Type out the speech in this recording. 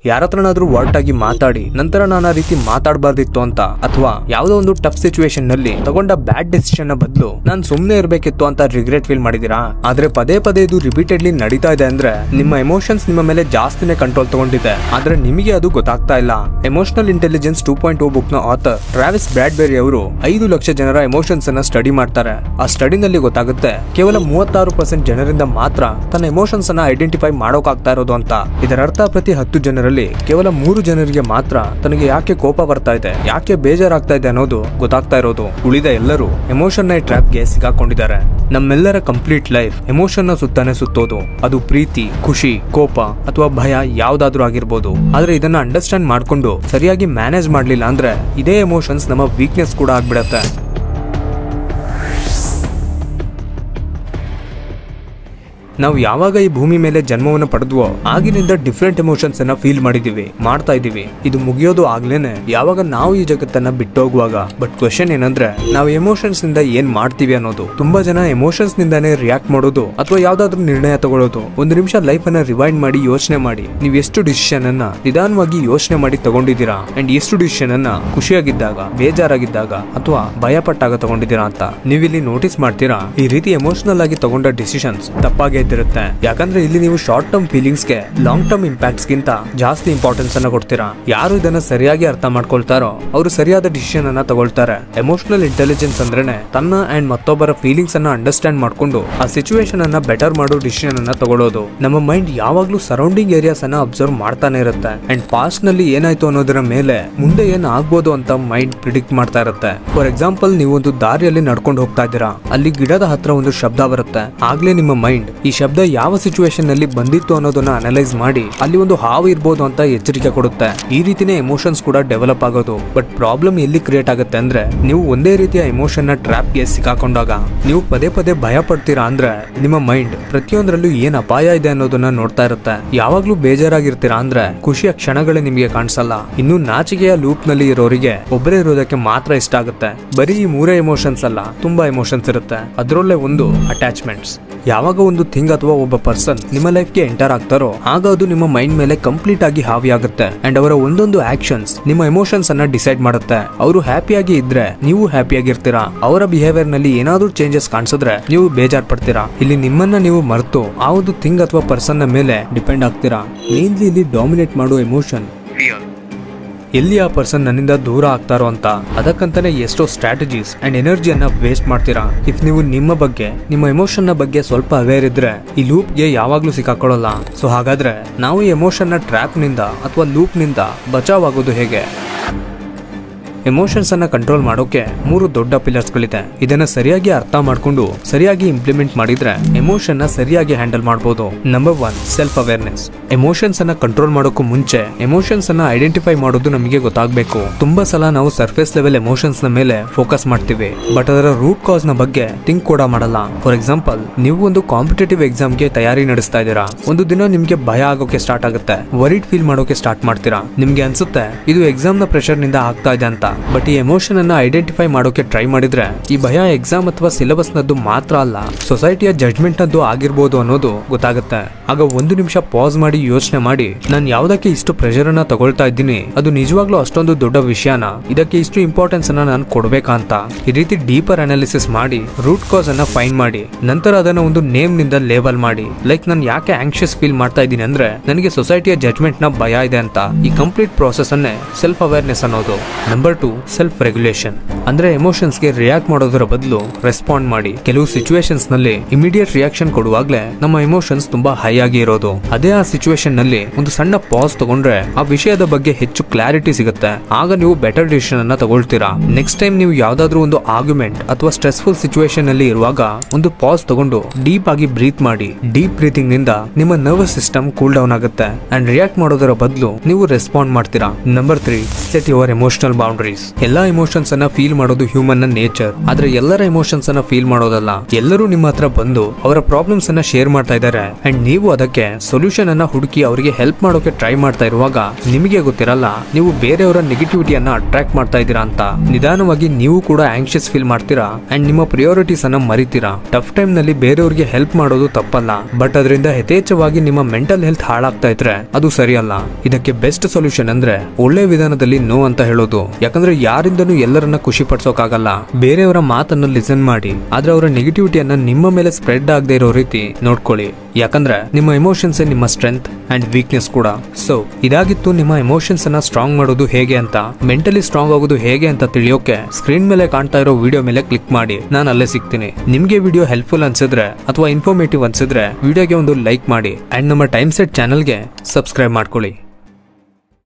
ಯಾರತ್ರನಾದ್ರೂ ವರ್ಟ್ ಆಗಿ ಮಾತಾಡಿ ನಂತರ ನಾನು ಆ ರೀತಿ ಮಾತಾಡಬಾರ್ದಿತ್ತು ಅಂತ, ಅಥವಾ ಯಾವ್ದೋ ಒಂದು ಟಫ್ ಸಿಚುವೇಶನ್ ನಲ್ಲಿ ತಗೊಂಡ ಬ್ಯಾಡ್ ಡೆಸಿಷನ್ ನ ಬದಲು ನಾನು ಸುಮ್ನೆ ಇರ್ಬೇಕಿತ್ತು ಅಂತ ರಿಗ್ರೆಟ್ ಫೀಲ್ ಮಾಡಿದೀರಾ? ಆದ್ರೆ ಪದೇ ಪದೇ ಇದು ರಿಪೀಟೆಡ್ಲಿ ನಡೀತಾ ಇದೆ ಅಂದ್ರೆ ನಿಮ್ಮ ಎಮೋಷನ್ಸ್ ನಿಮ್ಮ ಮೇಲೆ ಜಾಸ್ತಿನೇ ಕಂಟ್ರೋಲ್ ತಗೊಂಡಿದೆ, ಆದ್ರೆ ನಿಮಗೆ ಅದು ಗೊತ್ತಾಗ್ತಾ ಇಲ್ಲ. ಎಮೋಷನಲ್ ಇಂಟೆಲಿಜೆನ್ಸ್ 2.0 ಬುಕ್ ನ ಆಥರ್ ಟ್ರಾವಿಸ್ ಬ್ರಾಡ್ಬೆರಿ ಅವರು 5 ಲಕ್ಷ ಜನರ ಎಮೋಷನ್ಸ್ ಅನ್ನ ಸ್ಟಡಿ ಮಾಡ್ತಾರೆ. ಆ ಸ್ಟಡಿನಲ್ಲಿ ಗೊತ್ತಾಗುತ್ತೆ ಕೇವಲ 36% ಜನರಿಂದ ಮಾತ್ರ ತನ್ನ ಎಮೋಷನ್ಸ್ ಅನ್ನ ಐಡೆಂಟಿಫೈ ಮಾಡೋಕಾಗ್ತಾ ಇರೋದು ಅಂತ. ಇದರ ಅರ್ಥ ಪ್ರತಿ 10 ಜನರಲ್ಲಿ ಕೇವಲ 3 ಜನರಿಗೆ ಮಾತ್ರ ತನಗೆ ಯಾಕೆ ಕೋಪ ಬರ್ತಾ ಇದೆ, ಯಾಕೆ ಬೇಜಾರಾಗ್ತಾ ಇದೆ ಅನ್ನೋದು ಗೊತ್ತಾಗ್ತಾ ಇರೋದು. ಉಳಿದ ಎಲ್ಲರೂ ಎಮೋಷನ್ ನ ಟ್ರ್ಯಾಪ್ ಗೆ ಸಿಗಾಕೊಂಡಿದ್ದಾರೆ. ನಮ್ಮೆಲ್ಲರ ಕಂಪ್ಲೀಟ್ ಲೈಫ್ ಎಮೋಷನ್ ನ ಸುತ್ತಾನೆ ಸುತ್ತೋದು. ಅದು ಪ್ರೀತಿ, ಖುಷಿ, ಕೋಪ ಅಥವಾ ಭಯ ಯಾವ್ದಾದ್ರೂ ಆಗಿರ್ಬೋದು. ಆದ್ರೆ ಇದನ್ನ ಅಂಡರ್ಸ್ಟ್ಯಾಂಡ್ ಮಾಡ್ಕೊಂಡು ಸರಿಯಾಗಿ ಮ್ಯಾನೇಜ್ ಮಾಡ್ಲಿಲ್ಲ ಅಂದ್ರೆ ಇದೇ ಎಮೋಷನ್ಸ್ ನಮ್ಮ ವೀಕ್ನೆಸ್ ಕೂಡ ಆಗ್ಬಿಡತ್ತೆ. ನಾವು ಯಾವಾಗ ಈ ಭೂಮಿ ಮೇಲೆ ಜನ್ಮವನ್ನು ಪಡೆದ್ವೋ ಆಗಿನಿಂದ ಡಿಫ್ರೆಂಟ್ ಎಮೋಷನ್ಸ್ ಅನ್ನ ಫೀಲ್ ಮಾಡಿದೀವಿ, ಮಾಡ್ತಾ ಇದೀವಿ. ಇದು ಮುಗಿಯೋದು ಆಗ್ಲೇನೆ ಯಾವಾಗ ನಾವು ಈ ಜಗತ್ತನ್ನ ಬಿಟ್ಟೋಗುವಾಗ. ಬಟ್ ಕ್ವೆಶ್ಚನ್ ಏನಂದ್ರೆ ನಾವು ಎಮೋಷನ್ಸ್ ನಿಂದ ಏನ್ ಮಾಡ್ತೀವಿ ಅನ್ನೋದು. ತುಂಬಾ ಜನ ಎಮೋಷನ್ಸ್ ನಿಂದಾನೇ ರಿಯಾಕ್ಟ್ ಮಾಡೋದು ಅಥವಾ ಯಾವ್ದಾದ್ರು ನಿರ್ಣಯ ತಗೊಳ್ಳೋದು. ಒಂದು ನಿಮಿಷ ಲೈಫ್ ಅನ್ನ ರಿವೈಂಡ್ ಮಾಡಿ ಯೋಚನೆ ಮಾಡಿ, ನೀವು ಎಷ್ಟು ಡಿಸಿಷನ್ ಅನ್ನ ನಿಧಾನವಾಗಿ ಯೋಚನೆ ಮಾಡಿ ತಗೊಂಡಿದ್ದೀರಾ, ಅಂಡ್ ಎಷ್ಟು ಡಿಸಿಷನ್ ಅನ್ನ ಖುಷಿಯಾಗಿದ್ದಾಗ, ಬೇಜಾರಾಗಿದ್ದಾಗ ಅಥವಾ ಭಯ ಪಟ್ಟಾಗ ತಗೊಂಡಿದ್ದೀರಾ ಅಂತ ನೀವಿಲ್ಲಿ ನೋಟಿಸ್ ಮಾಡ್ತೀರಾ. ಈ ರೀತಿ ಎಮೋಷನಲ್ ಆಗಿ ತಗೊಂಡ ಡಿಸಿಷನ್ಸ್ ತಪ್ಪಾಗಿ ಇರುತ್ತೆ. ಯಾಕಂದ್ರೆ ಇಲ್ಲಿ ನೀವು ಶಾರ್ಟ್ ಟರ್ಮ್ ಫೀಲಿಂಗ್ಸ್ ಗೆ ಲಾಂಗ್ ಟರ್ಮ್ ಇಂಪ್ಯಾಕ್ಟ್ಸ್ ಗಿಂತ ಜಾಸ್ತಿ ಇಂಪಾರ್ಟೆನ್ಸ್ ಅನ್ನ ಕೊಡ್ತೀರಾ. ಯಾರು ಇದನ್ನ ಸರಿಯಾಗಿ ಅರ್ಥ ಮಾಡ್ಕೊಳ್ತಾರೋ ಅವರು ಸರಿಯಾದ ಡಿಸಿಷನ್ ಅನ್ನ ತಗೊಳ್ತಾರೆ. ಎಮೋಷನಲ್ ಇಂಟೆಲಿಜೆನ್ಸ್ ಅಂದ್ರೇನೆ ತನ್ನ ಅಂಡ್ ಮತ್ತೊಬ್ಬರ ಫೀಲಿಂಗ್ಸ್ ಅನ್ನ ಅಂಡರ್ಸ್ಟ್ಯಾಂಡ್ ಮಾಡ್ಕೊಂಡು ಆ ಸಿಚುವೇಶನ್ ಅನ್ನ ಬೆಟರ್ ಮಾಡೋ ಡಿಸಿಷನ್ ಅನ್ನ ತಗೊಳ್ಳೋದು. ನಮ್ಮ ಮೈಂಡ್ ಯಾವಾಗ್ಲೂ ಸರೌಂಡಿಂಗ್ ಏರಿಯಾಸ್ ಅನ್ನ ಅಬ್ಸರ್ವ್ ಮಾಡ್ತಾನೆ ಇರುತ್ತೆ. ಅಂಡ್ ಪಾಸ್ಟ್ ನಲ್ಲಿ ಏನಾಯ್ತು ಅನ್ನೋದರ ಮೇಲೆ ಮುಂದೆ ಏನ್ ಆಗ್ಬೋದು ಅಂತ ಮೈಂಡ್ ಪ್ರಿಡಿಕ್ಟ್ ಮಾಡ್ತಾ ಇರುತ್ತೆ. ಫಾರ್ ಎಕ್ಸಾಂಪಲ್, ನೀವು ಒಂದು ದಾರಿಯಲ್ಲಿ ನಡ್ಕೊಂಡು ಹೋಗ್ತಾ ಇದ್ದೀರಾ, ಅಲ್ಲಿ ಗಿಡದ ಹತ್ರ ಒಂದು ಶಬ್ದ ಬರುತ್ತೆ. ಆಗ್ಲೇ ನಿಮ್ಮ ಮೈಂಡ್ ಈ ಶಬ್ದ ಯಾವ ಸಿಚುವೇಶನ್ ನಲ್ಲಿ ಬಂದಿತ್ತು ಅನ್ನೋದನ್ನ ಅನಲೈಸ್ ಮಾಡಿ ಅಲ್ಲಿ ಒಂದು ಹಾವು ಇರ್ಬೋದು ಅಂತ ಎಚ್ಚರಿಕೆ ಕೊಡುತ್ತೆ. ಈ ರೀತಿನೇ ಎಮೋಷನ್ಸ್ ಕೂಡ ಡೆವಲಪ್ ಆಗೋದು. ಬಟ್ ಪ್ರಾಬ್ಲಮ್ ಎಲ್ಲಿ ಕ್ರಿಯೇಟ್ ಆಗುತ್ತೆ ಅಂದ್ರೆ ನೀವು ಒಂದೇ ರೀತಿಯ ಎಮೋಷನ್ ನ ಟ್ರ್ಯಾಪ್ ಗೆ ಸಿಕ್ಕಾಕೊಂಡಾಗ ನೀವು ಪದೇ ಪದೇ ಭಯ ಪಡ್ತೀರಾ ಅಂದ್ರೆ ನಿಮ್ಮ ಮೈಂಡ್ ಪ್ರತಿಯೊಂದರಲ್ಲೂ ಏನ್ ಅಪಾಯ ಇದೆ ಅನ್ನೋದನ್ನ ನೋಡ್ತಾ ಇರುತ್ತೆ. ಯಾವಾಗ್ಲೂ ಬೇಜಾರಾಗಿರ್ತೀರಾ ಅಂದ್ರೆ ಖುಷಿಯ ಕ್ಷಣಗಳೇ ನಿಮಗೆ ಕಾಣಿಸಲ್ಲ. ಇನ್ನು ನಾಚಿಕೆಯ ಲೂಪ್ ನಲ್ಲಿ ಇರೋರಿಗೆ ಒಬ್ಬರೇ ಇರೋದಕ್ಕೆ ಮಾತ್ರ ಇಷ್ಟ ಆಗುತ್ತೆ. ಬರೀ ಈ 3 ಎಮೋಷನ್ಸ್ ಅಲ್ಲ, ತುಂಬಾ ಎಮೋಷನ್ಸ್ ಇರುತ್ತೆ. ಅದರಲ್ಲೇ ಒಂದು ಅಟ್ಯಾಚ್ಮೆಂಟ್ಸ್. ಯಾವಾಗ ಒಂದು ಥಿಂಗ್ ಅಥವಾ ಒಬ್ಬ ಪರ್ಸನ್ ನಿಮ್ಮ ಲೈಫ್ ಗೆ ಎಂಟರ್ ಆಗ್ತಾರೋ ಆಗ ಅದು ನಿಮ್ಮ ಮೈಂಡ್ ಮೇಲೆ ಕಂಪ್ಲೀಟ್ ಆಗಿ ಹಾವಿ ಆಗುತ್ತೆ. ಅಂಡ್ ಅವರ ಒಂದೊಂದು ಆಕ್ಷನ್ಸ್ ನಿಮ್ಮ ಎಮೋಷನ್ಸ್ ಅನ್ನ ಡಿಸೈಡ್ ಮಾಡುತ್ತೆ. ಅವರು ಹ್ಯಾಪಿಯಾಗಿ ಇದ್ರೆ ನೀವು ಹ್ಯಾಪಿಯಾಗಿರ್ತೀರಾ. ಅವರ ಬಿಹೇವಿಯರ್ ನಲ್ಲಿ ಏನಾದ್ರೂ ಚೇಂಜಸ್ ಕಾಣಿಸಿದ್ರೆ ನೀವು ಬೇಜಾರ್ ಪಡ್ತೀರಾ. ಇಲ್ಲಿ ನಿಮ್ಮನ್ನ ನೀವು ಮರೆತು ಆ ಒಂದು ಥಿಂಗ್ ಅಥವಾ ಪರ್ಸನ್ ನ ಮೇಲೆ ಡಿಪೆಂಡ್ ಆಗ್ತೀರಾ. ಮೇನ್ಲಿ ಇಲ್ಲಿ ಡಾಮಿನೇಟ್ ಮಾಡೋ ಎಮೋಷನ್ ಎಲ್ಲಿ ಆ ಪರ್ಸನ್ ನನ್ನಿಂದ ದೂರ ಆಗ್ತಾರೋ ಅಂತ. ಅದಕ್ಕಂತಾನೆ ಎಷ್ಟೋ ಸ್ಟ್ರಾಟಜೀಸ್ ಅಂಡ್ ಎನರ್ಜಿಯನ್ನ ವೇಸ್ಟ್ ಮಾಡ್ತೀರಾ. ಇಫ್ ನೀವು ನಿಮ್ಮ ಬಗ್ಗೆ, ನಿಮ್ಮ ಎಮೋಷನ್ ನ ಬಗ್ಗೆ ಸ್ವಲ್ಪ ಅವೇರ್ ಇದ್ರೆ ಈ ಲೂಪ್ ಗೆ ಯಾವಾಗ್ಲೂ ಸಿಕ್ಕಾಕೊಳ್ಳಲ್ಲ. ಸೊ ಹಾಗಾದ್ರೆ ನಾವು ಈ ಎಮೋಷನ್ ನ ಟ್ರ್ಯಾಪ್ ನಿಂದ ಅಥವಾ ಲೂಪ್ ನಿಂದ ಬಚಾವ್ ಆಗೋದು ಹೇಗೆ? ಎಮೋಷನ್ಸ್ ಅನ್ನ ಕಂಟ್ರೋಲ್ ಮಾಡೋಕೆ 3 ದೊಡ್ಡ ಪಿಲ್ಲರ್ಸ್ ಗಳಿದೆ. ಇದನ್ನ ಸರಿಯಾಗಿ ಅರ್ಥ ಮಾಡ್ಕೊಂಡು ಸರಿಯಾಗಿ ಇಂಪ್ಲಿಮೆಂಟ್ ಮಾಡಿದ್ರೆ ಎಮೋಷನ್ ನ ಸರಿಯಾಗಿ ಹ್ಯಾಂಡಲ್ ಮಾಡಬಹುದು. Number 1, self awareness. ಎಮೋಷನ್ಸ್ ಅನ್ನ ಕಂಟ್ರೋಲ್ ಮಾಡೋಕ್ಕೂ ಮುಂಚೆ ಎಮೋಷನ್ಸ್ ಅನ್ನ ಐಡೆಂಟಿಫೈ ಮಾಡೋದು ನಮಗೆ ಗೊತ್ತಾಗಬೇಕು. ತುಂಬಾ ಸಲ ನಾವು ಸರ್ಫೇಸ್ ಲೆವೆಲ್ ಎಮೋಷನ್ಸ್ ನ ಮೇಲೆ ಫೋಕಸ್ ಮಾಡ್ತೀವಿ, ಬಟ್ ಅದರ ರೂಟ್ ಕಾಸ್ ನ ಬಗ್ಗೆ ಥಿಂಕ್ ಕೂಡ ಮಾಡಲ್ಲ. ಫಾರ್ ಎಕ್ಸಾಂಪಲ್, ನೀವು ಒಂದು ಕಾಂಪಿಟೇಟಿವ್ ಎಕ್ಸಾಮ್ ಗೆ ತಯಾರಿ ನಡೆಸ್ತಾ ಇದ್ದೀರಾ. ಒಂದು ದಿನ ನಿಮ್ಗೆ ಭಯ ಆಗೋಕೆ ಸ್ಟಾರ್ಟ್ ಆಗುತ್ತೆ, ವರಿಡ್ ಫೀಲ್ ಮಾಡೋಕೆ ಸ್ಟಾರ್ಟ್ ಮಾಡ್ತೀರಾ. ನಿಮ್ಗೆ ಅನ್ಸುತ್ತೆ ಇದು ಎಕ್ಸಾಮ್ ನ ಪ್ರೆಷರ್ ನಿಂದ ಆಗ್ತಾ ಇದೆ ಅಂತ. ಬಟ್ ಈ ಎಮೋಷನ್ ಅನ್ನ ಐಡೆಂಟಿಫೈ ಮಾಡೋಕೆ ಟ್ರೈ ಮಾಡಿದ್ರೆ ಈ ಭಯ ಎಕ್ಸಾಮ್ ಅಥವಾ ಸಿಲೆಬಸ್ ನದ್ದು ಮಾತ್ರ ಅಲ್ಲ, ಸೊಸೈಟಿಯ ಜಡ್ಜ್ಮೆಂಟ್ ನದ್ದು ಆಗಿರ್ಬೋದು ಅನ್ನೋದು ಗೊತ್ತಾಗುತ್ತೆ. ಆಗ ಒಂದು ನಿಮಿಷ ಪಾಸ್ ಮಾಡಿ ಯೋಚನೆ ಮಾಡಿ, ನಾನು ಯಾವ್ದಕ್ಕೆ ಇಷ್ಟು ಪ್ರೆಷರ್ ಅನ್ನ ತಗೊಳ್ತಾ ಇದ್ದೀನಿ, ಅದು ನಿಜವಾಗ್ಲೂ ಅಷ್ಟೊಂದು ದೊಡ್ಡ ವಿಷಯನ, ಇದಕ್ಕೆ ಇಷ್ಟು ಇಂಪಾರ್ಟೆನ್ಸ್ ಅನ್ನ ನಾನು ಕೊಡ್ಬೇಕಾ ಅಂತ. ಈ ರೀತಿ ಡೀಪರ್ ಅನಾಲಿಸಿಸ್ ಮಾಡಿ ರೂಟ್ ಕಾಸ್ ಅನ್ನ ಫೈಂಡ್ ಮಾಡಿ ನಂತರ ಅದನ್ನ ಒಂದು ನೇಮ್ ನಿಂದ ಲೇಬಲ್ ಮಾಡಿ. ಲೈಕ್ ನಾನು ಯಾಕೆ ಆಂಕ್ಷಿಯಸ್ ಫೀಲ್ ಮಾಡ್ತಾ ಇದ್ದೀನಿ ಅಂದ್ರೆ ನನಗೆ ಸೊಸೈಟಿಯ ಜಡ್ಜ್ಮೆಂಟ್ ನ ಭಯ ಇದೆ ಅಂತ. ಈ ಕಂಪ್ಲೀಟ್ ಪ್ರೋಸೆಸ್ ಅನ್ನೇ ಸೆಲ್ಫ್ ಅವೇರ್ನೆಸ್ ಅನ್ನೋದು. Number 2, self regulation. ಅಂದ್ರೆ ಎಮೋಷನ್ಸ್ ಗೆ ರಿಯಾಕ್ಟ್ ಮಾಡೋದರ ಬದಲು ರೆಸ್ಪಾಂಡ್ ಮಾಡಿ. ಕೆಲವು ಸಿಚುವೇಶನ್ಸ್ ನಲ್ಲಿ ಇಮಿಡಿಯೇಟ್ ರಿಯಾಕ್ಷನ್ ಕೊಡುವಾಗ್ಲೇ ನಮ್ಮ ಎಮೋಷನ್ಸ್ ತುಂಬಾ ಹೈ ಆಗಿ ಇರೋದು. ಅದೇ ಆ ಸಿಚುವೇಶನ್ ನಲ್ಲಿ ಒಂದು ಸಣ್ಣ ಪಾಸ್ ತಗೊಂಡ್ರೆ ಆ ವಿಷಯದ ಬಗ್ಗೆ ಹೆಚ್ಚು ಕ್ಲಾರಿಟಿ ಸಿಗುತ್ತೆ. ಆಗ ನೀವು ಬೆಟರ್ ಡಿಸಿಷನ್ ಅನ್ನ ತಗೊಳ್ತೀರಾ. ನೆಕ್ಸ್ಟ್ ಟೈಮ್ ನೀವು ಯಾವ್ದಾದ್ರು ಒಂದು ಆರ್ಗ್ಯುಮೆಂಟ್ ಅಥವಾ ಸ್ಟ್ರೆಸ್ಫುಲ್ ಸಿಚುವೇಶನ್ ನಲ್ಲಿ ಇರುವಾಗ ಒಂದು ಪಾಸ್ ತಗೊಂಡು ಡೀಪ್ ಆಗಿ ಬ್ರೀತ್ ಮಾಡಿ. ಡೀಪ್ ಬ್ರೀತಿಂಗ್ ನಿಂದ ನಿಮ್ಮ ನರ್ವಸ್ ಸಿಸ್ಟಮ್ ಕೂಲ್ ಡೌನ್ ಆಗುತ್ತೆ ಅಂಡ್ ರಿಯಾಕ್ಟ್ ಮಾಡೋದರ ಬದಲು ನೀವು ರೆಸ್ಪಾಂಡ್ ಮಾಡ್ತೀರಾ. Number 3, set your emotional boundaries. Choice. ಎಲ್ಲಾ ಎಮೋಷನ್ಸ್ ಅನ್ನ ಫೀಲ್ ಮಾಡೋದು ಹ್ಯೂಮನ್ ನ ನೇಚರ್. ಆದ್ರೆ ಎಲ್ಲರ ಎಮೋಷನ್ಸ್ ಅನ್ನ ಫೀಲ್ ಮಾಡೋದಲ್ಲ. ಎಲ್ಲರೂ ನಿಮ್ಮ ಹತ್ರ ಬಂದು ಅವರ ಪ್ರಾಬ್ಲಮ್ಸ್ ಅನ್ನ ಶೇರ್ ಮಾಡ್ತಾ ಇದ್ದಾರೆ ಅಂಡ್ ನೀವು ಅದಕ್ಕೆ ಸೊಲ್ಯೂಷನ್ ಅನ್ನ ಹುಡುಕಿ ಅವರಿಗೆ ಹೆಲ್ಪ್ ಮಾಡೋಕೆ ಟ್ರೈ ಮಾಡ್ತಾ ಇರುವಾಗ ನಿಮಗೆ ಗೊತ್ತಿರಲ್ಲ ನೀವು ಬೇರೆಯವರ ನೆಗೆಟಿವಿಟಿಯನ್ನ ಅಟ್ರಾಕ್ಟ್ ಮಾಡ್ತಾ ಇದ್ದೀರಾ ಅಂತ. ನಿಧಾನವಾಗಿ ನೀವು ಕೂಡ ಆಂಕ್ಷಿಯಸ್ ಫೀಲ್ ಮಾಡ್ತೀರಾ ಅಂಡ್ ನಿಮ್ಮ ಪ್ರಿಯಾರಿಟೀಸ್ ಅನ್ನ ಮರಿತೀರಾ. ಟಫ್ ಟೈಮ್ ನಲ್ಲಿ ಬೇರೆಯವರಿಗೆ ಹೆಲ್ಪ್ ಮಾಡೋದು ತಪ್ಪಲ್ಲ, ಬಟ್ ಅದರಿಂದ ಯಥೇಚ್ಛವಾಗಿ ನಿಮ್ಮ ಮೆಂಟಲ್ ಹೆಲ್ತ್ ಹಾಳಾಗ್ತಾ ಇದ್ರೆ ಅದು ಸರಿಯಲ್ಲ. ಇದಕ್ಕೆ ಬೆಸ್ಟ್ ಸೊಲ್ಯೂಷನ್ ಅಂದ್ರೆ ಒಳ್ಳೆ ವಿಧಾನದಲ್ಲಿ ನೋ ಅಂತ ಹೇಳೋದು. ಯಾಕಂದ್ರೆ ಯಾರಿಂದನೂ ಎಲ್ಲರನ್ನ ಖುಷಿ ಪಡಿಸೋಕಾಗಲ್ಲ. ಬೇರೆಯವರ ಮಾತನ್ನ ಲಿಸನ್ ಮಾಡಿ, ಆದ್ರೆ ಅವರ ನೆಗೆಟಿವಿಟಿಯನ್ನ ನಿಮ್ಮ ಮೇಲೆ ಸ್ಪ್ರೆಡ್ ಆಗದೆ ಇರೋ ರೀತಿ ನೋಡ್ಕೊಳ್ಳಿ. ಯಾಕಂದ್ರೆ ನಿಮ್ಮ ಎಮೋಷನ್ಸ್ ನಿಮ್ಮ ಸ್ಟ್ರೆಂತ್ ಅಂಡ್ ವೀಕ್ನೆಸ್ ಕೂಡ. ಸೊ ಇದಾಗಿತ್ತು ನಿಮ್ಮ ಎಮೋಷನ್ಸ್ ಅನ್ನ ಸ್ಟ್ರಾಂಗ್ ಮಾಡೋದು ಹೇಗೆ ಅಂತ. ಮೆಂಟಲಿ ಸ್ಟ್ರಾಂಗ್ ಆಗೋದು ಹೇಗೆ ಅಂತ ತಿಳಿಯೋಕೆ ಸ್ಕ್ರೀನ್ ಮೇಲೆ ಕಾಣ್ತಾ ಇರೋ ವಿಡಿಯೋ ಮೇಲೆ ಕ್ಲಿಕ್ ಮಾಡಿ, ನಾನು ಅಲ್ಲೇ ಸಿಗ್ತೀನಿ. ನಿಮ್ಗೆ ವಿಡಿಯೋ ಹೆಲ್ಪ್ಫುಲ್ ಅನ್ಸಿದ್ರೆ ಅಥವಾ ಇನ್ಫಾರ್ಮೇಟಿವ್ ಅನ್ಸಿದ್ರೆ ವಿಡಿಯೋಗೆ ಒಂದು ಲೈಕ್ ಮಾಡಿ ಅಂಡ್ ನಮ್ಮ ಟೈಮ್ ಸೆಟ್ ಚಾನಲ್ಗೆ ಸಬ್ಸ್ಕ್ರೈಬ್ ಮಾಡ್ಕೊಳ್ಳಿ.